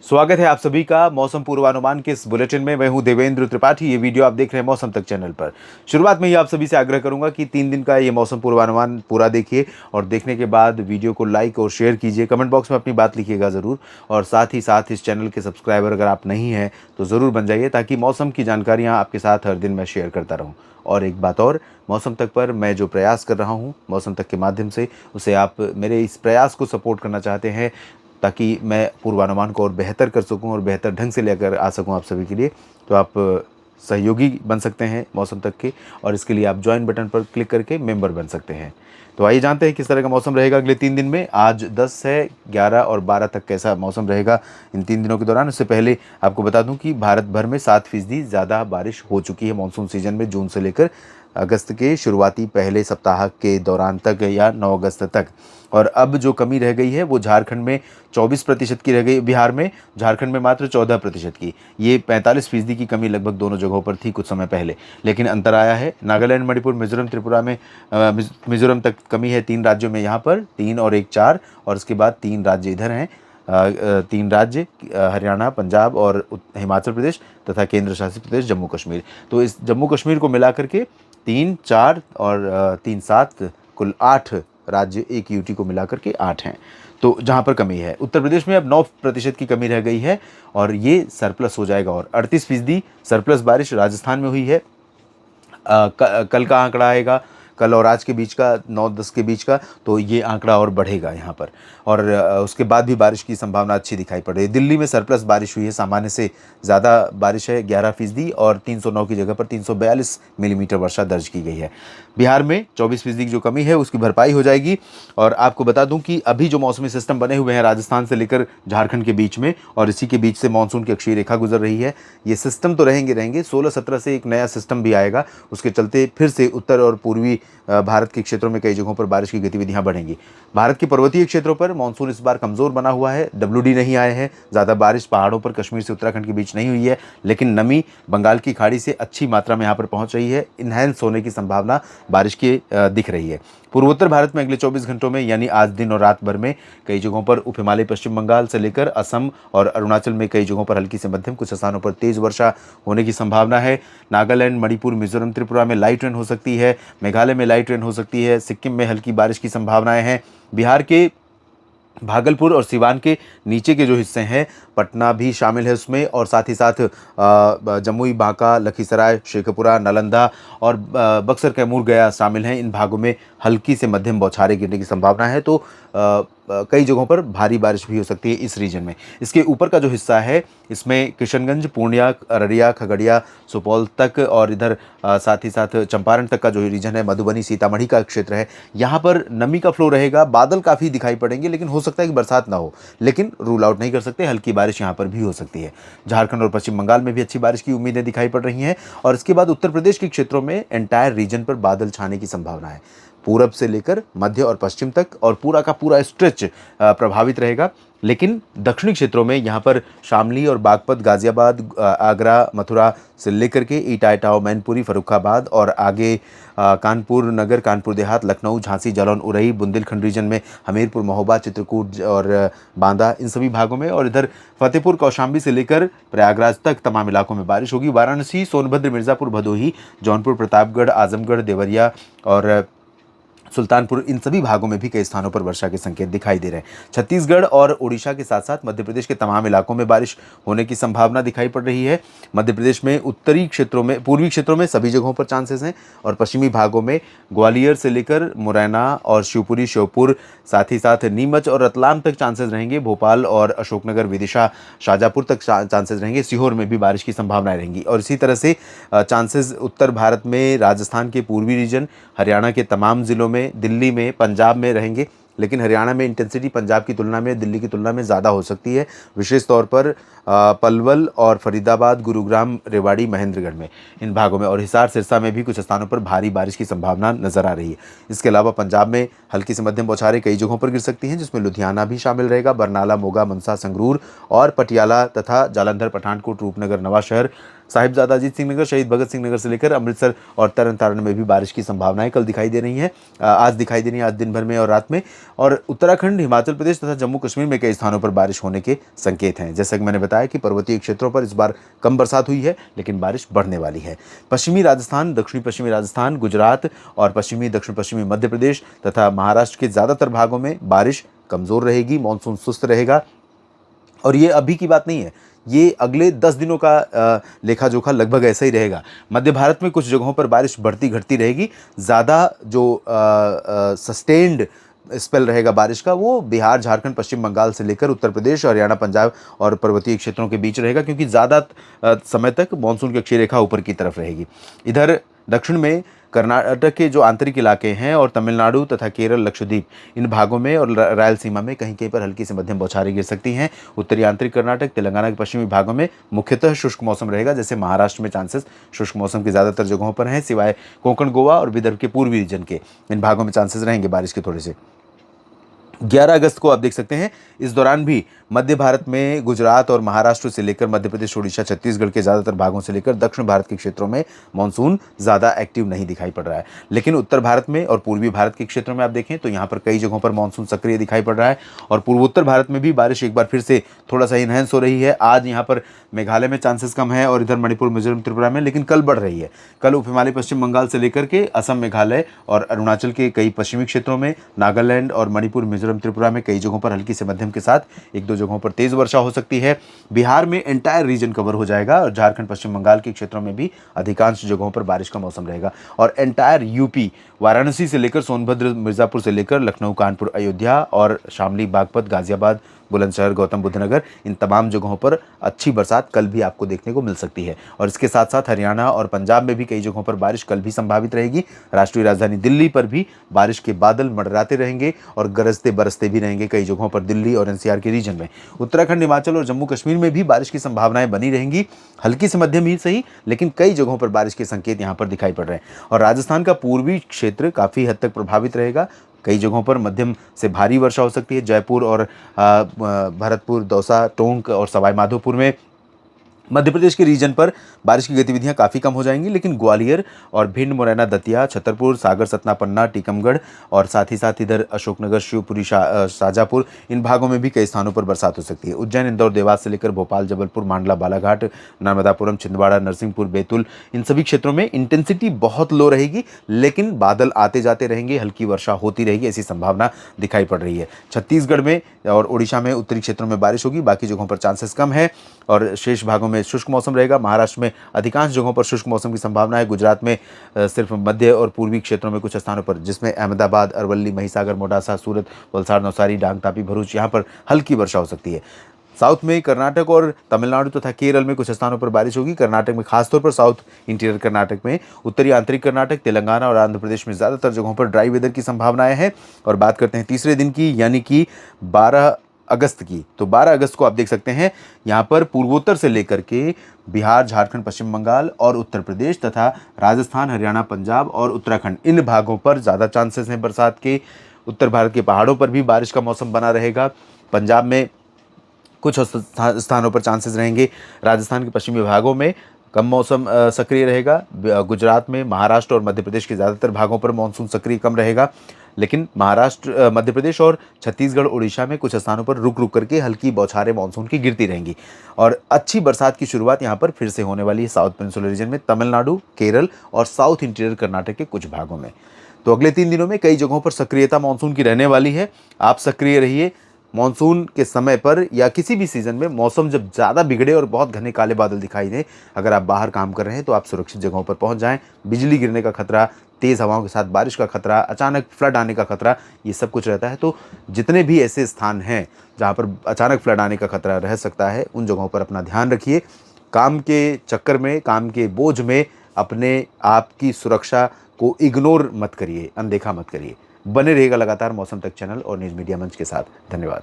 स्वागत है आप सभी का मौसम पूर्वानुमान के इस बुलेटिन में। मैं हूं देवेंद्र त्रिपाठी। ये वीडियो आप देख रहे हैं मौसम तक चैनल पर। शुरुआत में ही आप सभी से आग्रह करूंगा कि 3 दिन का ये मौसम पूर्वानुमान पूरा देखिए और देखने के बाद वीडियो को लाइक और शेयर कीजिए। कमेंट बॉक्स में अपनी बात लिखिएगा ज़रूर और साथ ही साथ इस चैनल के सब्सक्राइबर अगर आप नहीं हैं तो ज़रूर बन जाइए, ताकि मौसम की जानकारियाँ आपके साथ हर दिन मैं शेयर करता रहूँ। और एक बात और, मौसम तक पर मैं जो प्रयास कर रहा हूँ मौसम तक के माध्यम से, उसे आप मेरे इस प्रयास को सपोर्ट करना चाहते हैं ताकि मैं पूर्वानुमान को और बेहतर कर सकूं और बेहतर ढंग से लेकर आ सकूं आप सभी के लिए, तो आप सहयोगी बन सकते हैं मौसम तक के। और इसके लिए आप ज्वाइन बटन पर क्लिक करके मेंबर बन सकते हैं। तो आइए जानते हैं किस तरह का मौसम रहेगा अगले 3 दिन में। आज 10 है, 11 और 12 तक कैसा मौसम रहेगा इन 3 दिनों के दौरान। उससे पहले आपको बता दूं कि भारत भर में 7% ज़्यादा बारिश हो चुकी है मानसून सीजन में, जून से लेकर अगस्त के शुरुआती पहले सप्ताह के दौरान तक या 9 अगस्त तक। और अब जो कमी रह गई है वो झारखंड में 24% की रह गई, बिहार में, झारखंड में मात्र 14% की। ये 45% की कमी लगभग दोनों जगहों पर थी कुछ समय पहले, लेकिन अंतर आया है। नागालैंड, मणिपुर, मिजोरम, त्रिपुरा में मिजोरम तक कमी है 3 राज्यों में, यहाँ पर 3 और 1 4, और उसके बाद 3 राज्य इधर हैं। 3 राज्य हरियाणा, पंजाब और हिमाचल प्रदेश तथा केंद्र शासित प्रदेश जम्मू कश्मीर। तो इस जम्मू कश्मीर को मिला करके 3 4 और 3 7 कुल 8 राज्य, एक यूटी को मिलाकर के 8 हैं। तो जहाँ पर कमी है, उत्तर प्रदेश में अब 9% की कमी रह गई है और ये सरप्लस हो जाएगा। और 38% सरप्लस बारिश राजस्थान में हुई है। कल का आंकड़ा आएगा, कल और आज के बीच का, 9-10 के बीच का, तो ये आंकड़ा और बढ़ेगा यहाँ पर। और उसके बाद भी बारिश की संभावना अच्छी दिखाई पड़ रही है। दिल्ली में सरप्लस बारिश हुई है, सामान्य से ज़्यादा बारिश है, 11% और 309 की जगह पर 342 मिलीमीटर वर्षा दर्ज की गई है। बिहार में 24% की जो कमी है उसकी भरपाई हो जाएगी। और आपको बता दूं कि अभी जो मौसमी सिस्टम बने हुए हैं राजस्थान से लेकर झारखंड के बीच में, और इसी के बीच से मानसून की अक्षीय रेखा गुजर रही है, ये सिस्टम तो रहेंगे 16-17 से एक नया सिस्टम भी आएगा। उसके चलते फिर से उत्तर और पूर्वी भारत के क्षेत्रों में कई जगहों पर बारिश की गतिविधियां बढ़ेंगी। भारत के पर्वतीय क्षेत्रों पर मानसून इस बार कमज़ोर बना हुआ है। WD नहीं आए हैं, ज़्यादा बारिश पहाड़ों पर कश्मीर से उत्तराखंड के बीच नहीं हुई है, लेकिन नमी बंगाल की खाड़ी से अच्छी मात्रा में यहाँ पर पहुँच रही है। इन्हेंस होने की संभावना बारिश की दिख रही है। पूर्वोत्तर भारत में अगले 24 घंटों में, यानी आज दिन और रात भर में, कई जगहों पर उप हिमालय पश्चिम बंगाल से लेकर असम और अरुणाचल में कई जगहों पर हल्की से मध्यम, कुछ स्थानों पर तेज वर्षा होने की संभावना है। नागालैंड, मणिपुर, मिजोरम, त्रिपुरा में लाइट रेन हो सकती है। मेघालय में लाइट रेन हो सकती है। सिक्किम में हल्की बारिश की संभावनाएं हैं। बिहार के भागलपुर और सिवान के नीचे के जो हिस्से हैं, पटना भी शामिल है उसमें, और साथ ही साथ जमुई, बांका, लखीसराय, शेखपुरा, नालंदा और बक्सर, कैमूर, गया शामिल हैं। इन भागों में हल्की से मध्यम बौछारें गिरने की संभावना है। तो कई जगहों पर भारी बारिश भी हो सकती है इस रीजन में। इसके ऊपर का जो हिस्सा है, इसमें किशनगंज, पूर्णिया, अररिया, खगड़िया, सुपौल तक, और इधर साथ ही साथ चंपारण तक का जो रीजन है, मधुबनी, सीतामढ़ी का क्षेत्र है, यहाँ पर नमी का फ्लो रहेगा। बादल काफ़ी दिखाई पड़ेंगे, लेकिन हो सकता है कि बरसात ना हो, लेकिन रूल आउट नहीं कर सकते, हल्की बारिश यहाँ पर भी हो सकती है। झारखंड और पश्चिम बंगाल में भी अच्छी बारिश की उम्मीदें दिखाई पड़ रही हैं। और इसके बाद उत्तर प्रदेश के क्षेत्रों में एंटायर रीजन पर बादल छाने की संभावना है। पूरब से लेकर मध्य और पश्चिम तक, और पूरा का पूरा स्ट्रेच प्रभावित रहेगा। लेकिन दक्षिणी क्षेत्रों में यहाँ पर शामली और बागपत, गाजियाबाद, आगरा, मथुरा से लेकर के इटावा, मैनपुरी, फर्रुखाबाद और आगे कानपुर नगर, कानपुर देहात, लखनऊ, झांसी, जालौन, उरई, बुंदेलखंड रीजन में हमीरपुर, महोबा, चित्रकूट और बांदा, इन सभी भागों में, और इधर फतेहपुर, कौशाम्बी से लेकर प्रयागराज तक तमाम इलाकों में बारिश होगी। वाराणसी, सोनभद्र, मिर्ज़ापुर, भदोही, जौनपुर, प्रतापगढ़, आजमगढ़, देवरिया और सुल्तानपुर, इन सभी भागों में भी कई स्थानों पर वर्षा के संकेत दिखाई दे रहे हैं। छत्तीसगढ़ और उड़ीसा के साथ साथ मध्य प्रदेश के तमाम इलाकों में बारिश होने की संभावना दिखाई पड़ रही है। मध्य प्रदेश में उत्तरी क्षेत्रों में, पूर्वी क्षेत्रों में सभी जगहों पर चांसेस हैं, और पश्चिमी भागों में ग्वालियर से लेकर मुरैना और शिवपुरी, श्योपुर, साथ ही साथ नीमच और रतलाम तक चांसेस रहेंगे। भोपाल और अशोकनगर, विदिशा, शाजापुर तक चांसेस रहेंगे। सीहोर में भी बारिश की संभावनाएं रहेंगी। और इसी तरह से चांसेस उत्तर भारत में, राजस्थान के पूर्वी रीजन, हरियाणा के तमाम ज़िलों में, दिल्ली में, पंजाब में रहेंगे। लेकिन हरियाणा में इंटेंसिटी पंजाब की तुलना में, दिल्ली की तुलना में ज़्यादा हो सकती है, विशेष तौर पर पलवल और फरीदाबाद, गुरुग्राम, रेवाड़ी, महेंद्रगढ़ में, इन भागों में, और हिसार, सिरसा में भी कुछ स्थानों पर भारी बारिश की संभावना नजर आ रही है। इसके अलावा पंजाब में हल्की से मध्यम बौछारें कई जगहों पर गिर सकती हैं, जिसमें लुधियाना भी शामिल रहेगा। बरनाला, मोगा, मनसा, संगरूर और पटियाला तथा जालंधर, पठानकोट, रूपनगर, नवाशहर, साहिबजादा अजीत सिंह नगर, शहीद भगत सिंह नगर से लेकर अमृतसर और तरन तारण में भी बारिश की संभावनाएं कल दिखाई दे रही हैं, आज दिखाई दे रही है, आज दिन भर में और रात में। और उत्तराखंड, हिमाचल प्रदेश तथा जम्मू कश्मीर में कई स्थानों पर बारिश होने के संकेत हैं। जैसा कि मैंने बताया कि पर्वतीय क्षेत्रों पर इस बार कम बरसात हुई है, लेकिन बारिश बढ़ने वाली है। पश्चिमी राजस्थान, दक्षिणी पश्चिमी राजस्थान, गुजरात और पश्चिमी दक्षिण पश्चिमी मध्य प्रदेश तथा महाराष्ट्र के ज़्यादातर भागों में बारिश कमज़ोर रहेगी, मानसून सुस्त रहेगा। और ये अभी की बात नहीं है, ये अगले 10 दिनों का लेखा जोखा लगभग ऐसा ही रहेगा। मध्य भारत में कुछ जगहों पर बारिश बढ़ती घटती रहेगी। ज़्यादा जो सस्टेन्ड स्पेल रहेगा बारिश का, वो बिहार, झारखंड, पश्चिम बंगाल से लेकर उत्तर प्रदेश, हरियाणा, पंजाब और पर्वतीय क्षेत्रों के बीच रहेगा, क्योंकि ज़्यादा समय तक मानसून की अक्षीय रेखा ऊपर की तरफ रहेगी। इधर दक्षिण में कर्नाटक के जो आंतरिक इलाके हैं और तमिलनाडु तथा केरल, लक्षद्वीप, इन भागों में और रायलसीमा में कहीं कहीं पर हल्की से मध्यम बौछारें गिर सकती हैं। उत्तरी आंतरिक कर्नाटक, तेलंगाना के पश्चिमी भागों में मुख्यतः शुष्क मौसम रहेगा। जैसे महाराष्ट्र में चांसेस शुष्क मौसम के ज़्यादातर जगहों पर हैं, सिवाय कोंकण, गोवा और विदर्भ के पूर्वी रीजन के, इन भागों में चांसेस रहेंगे बारिश के थोड़े से। 11 अगस्त को आप देख सकते हैं, इस दौरान भी मध्य भारत में गुजरात और महाराष्ट्र से लेकर मध्य प्रदेश, उड़ीसा, छत्तीसगढ़ के ज़्यादातर भागों से लेकर दक्षिण भारत के क्षेत्रों में मानसून ज़्यादा एक्टिव नहीं दिखाई पड़ रहा है। लेकिन उत्तर भारत में और पूर्वी भारत के क्षेत्रों में आप देखें तो यहाँ पर कई जगहों पर मानसून सक्रिय दिखाई पड़ रहा है। और पूर्वोत्तर भारत में भी बारिश एक बार फिर से थोड़ा सा इनहेंस हो रही है। आज यहाँ पर मेघालय में चांसेस कम है और इधर मणिपुर, मिजोरम, त्रिपुरा में, लेकिन कल बढ़ रही है। कल उप हिमालय पश्चिम बंगाल से लेकर के असम, मेघालय और अरुणाचल के कई पश्चिमी क्षेत्रों में, नागालैंड और मणिपुर, मिजोरम, त्रिपुरा में कई जगहों पर हल्की से मध्यम के साथ एक दो जगहों पर तेज वर्षा हो सकती है। बिहार में एंटायर रीजन कवर हो जाएगा और झारखंड, पश्चिम बंगाल के क्षेत्रों में भी अधिकांश जगहों पर बारिश का मौसम रहेगा। और एंटायर यूपी, वाराणसी से लेकर सोनभद्र, मिर्जापुर से लेकर लखनऊ, कानपुर, अयोध्या और शामली, बागपत, गाजियाबाद, बुलंदशहर, गौतम बुद्ध नगर, इन तमाम जगहों पर अच्छी बरसात कल भी आपको देखने को मिल सकती है। और इसके साथ साथ हरियाणा और पंजाब में भी कई जगहों पर बारिश कल भी संभावित रहेगी। राष्ट्रीय राजधानी दिल्ली पर भी बारिश के बादल मंडराते रहेंगे और गरजते बरसते भी रहेंगे कई जगहों पर दिल्ली और एनसीआर के रीजन में। उत्तराखंड, हिमाचल और जम्मू कश्मीर में भी बारिश की संभावनाएं बनी रहेंगी, हल्की से मध्यम ही सही, लेकिन कई जगहों पर बारिश के संकेत यहाँ पर दिखाई पड़ रहे हैं। और राजस्थान का पूर्वी क्षेत्र काफ़ी हद तक प्रभावित रहेगा। कई जगहों पर मध्यम से भारी वर्षा हो सकती है। जयपुर और भरतपुर, दौसा, टोंक और सवाई माधोपुर में मध्य प्रदेश के रीजन पर बारिश की गतिविधियां काफ़ी कम हो जाएंगी, लेकिन ग्वालियर और भिंड, मुरैना, दतिया, छतरपुर, सागर, सतना, पन्ना, टीकमगढ़ और साथ ही साथ इधर अशोकनगर, शिवपुरी, शाजापुर, इन भागों में भी कई स्थानों पर बरसात हो सकती है। उज्जैन, इंदौर, देवास से लेकर भोपाल, जबलपुर, मांडला, बालाघाट, नर्मदापुरम, छिंदवाड़ा, नरसिंहपुर, बैतूल, इन सभी क्षेत्रों में इंटेंसिटी बहुत लो रहेगी, लेकिन बादल आते जाते रहेंगे, हल्की वर्षा होती रहेगी, ऐसी संभावना दिखाई पड़ रही है। छत्तीसगढ़ में और उड़ीसा में उत्तरी क्षेत्रों में बारिश होगी, बाकी जगहों पर चांसेस कम है और शेष भागों में शुष्क मौसम रहेगा। महाराष्ट्र में अधिकांश जगहों पर शुष्क मौसम की संभावना है। गुजरात में सिर्फ मध्य और पूर्वी क्षेत्रों में कुछ स्थानों पर, जिसमें अहमदाबाद, अरवली, महिसागर, मोडासा, सूरत, वलसाड़, नवसारी, डांग, तापी, भरूच, यहाँ पर हल्की वर्षा हो सकती है। साउथ में कर्नाटक और तमिलनाडु तथा केरल में कुछ स्थानों पर बारिश होगी। कर्नाटक में खासतौर पर साउथ इंटीरियर कर्नाटक में, उत्तरी आंतरिक कर्नाटक, तेलंगाना और आंध्र प्रदेश में ज़्यादातर जगहों पर ड्राई वेदर की संभावनाएं हैं। और बात करते हैं तीसरे दिन की, यानी कि 12 अगस्त की, तो 12 अगस्त को आप देख सकते हैं यहाँ पर पूर्वोत्तर से लेकर के बिहार, झारखंड, पश्चिम बंगाल और उत्तर प्रदेश तथा राजस्थान, हरियाणा, पंजाब और उत्तराखंड, इन भागों पर ज़्यादा चांसेस हैं बरसात के। उत्तर भारत के पहाड़ों पर भी बारिश का मौसम बना रहेगा। पंजाब में कुछ स्थानों पर चांसेस रहेंगे। राजस्थान के पश्चिमी भागों में कम मौसम सक्रिय रहेगा। गुजरात में, महाराष्ट्र और मध्य प्रदेश के ज़्यादातर भागों पर मानसून सक्रिय कम रहेगा, लेकिन महाराष्ट्र, मध्य प्रदेश और छत्तीसगढ़, उड़ीसा में कुछ स्थानों पर रुक रुक करके हल्की बौछारें मानसून की गिरती रहेंगी। और अच्छी बरसात की शुरुआत यहाँ पर फिर से होने वाली है साउथ पेनिनसुलर रीजन में, तमिलनाडु, केरल और साउथ इंटीरियर कर्नाटक के कुछ भागों में। तो अगले 3 दिनों में कई जगहों पर सक्रियता मानसून की रहने वाली है। आप सक्रिय रहिए। मानसून के समय पर या किसी भी सीज़न में मौसम जब ज़्यादा बिगड़े और बहुत घने काले बादल दिखाई दें, अगर आप बाहर काम कर रहे हैं तो आप सुरक्षित जगहों पर पहुंच जाएं। बिजली गिरने का खतरा, तेज़ हवाओं के साथ बारिश का खतरा, अचानक फ्लड आने का खतरा, ये सब कुछ रहता है। तो जितने भी ऐसे स्थान हैं जहाँ पर अचानक फ्लड आने का खतरा रह सकता है, उन जगहों पर अपना ध्यान रखिए। काम के चक्कर में, काम के बोझ में अपने आप की सुरक्षा को इग्नोर मत करिए, अनदेखा मत करिए। बने रहेगा लगातार मौसम तक चैनल और न्यूज़ मीडिया मंच के साथ। धन्यवाद।